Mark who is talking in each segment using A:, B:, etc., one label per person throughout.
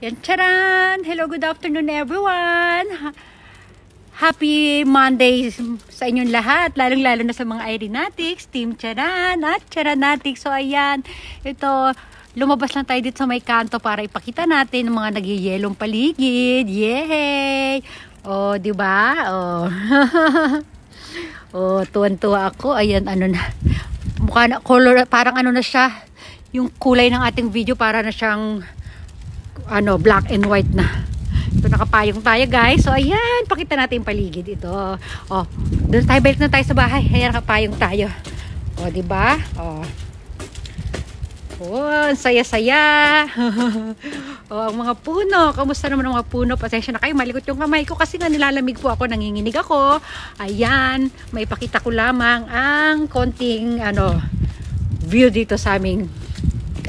A: Yan, charan! Hello, good afternoon everyone! Happy Monday sa inyong lahat, lalong-lalo na sa mga Irenatics, Team Charan at Charanatics. So ayan, ito, lumabas lang tayo dito sa may kanto para ipakita natin ang mga nagyayelong paligid. Yay! Oh, di ba? Oh. Oh, tuwan-tuwa ako. Ayan, ano na. Mukha na, color, parang ano na siya. Yung kulay ng ating video para na siyang ano, black and white na. Ito, nakapayong tayo guys. So ayan, pakita natin yung paligid ito. Oh, doon tayo, balik na tayo sa bahay. Ayan, nakapayong tayo. Oh, di ba? Oh. Oh, saya-saya. Oh, ang mga puno. Kamusta naman ang mga puno? Pasensya na kayo, malikot yung kamay ko kasi nga nilalamig po ako, nanginginig ako. Ayan, may pakita ko lamang ang konting ano, view dito sa aming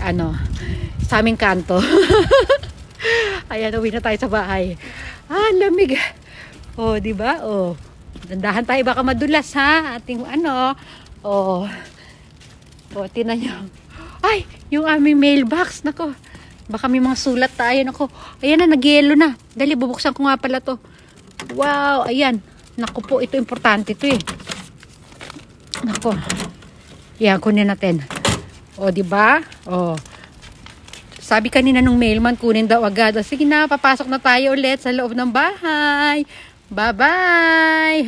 A: ano, sa aming kanto. Ayan, uwi na tayo sa bahay. Ah, lamig. Oh, di ba? Oh. Dandahan tayo, baka madulas ha. Ating ano. Oh. Oh, tingnan niyo. Ay, yung aming mailbox. Nako. Baka may mga sulat tayo. Nako. Ayan na, nagyelo na. Dali, bubuksan ko nga pala to. Wow, ayan. Nako po, ito importante to eh. Nako. Yan, kunin natin. Oh, di ba? Oh. Sabi kanina nung mailman, kunin daw agad. O, sige na, papasok na tayo ulit sa loob ng bahay. Bye-bye!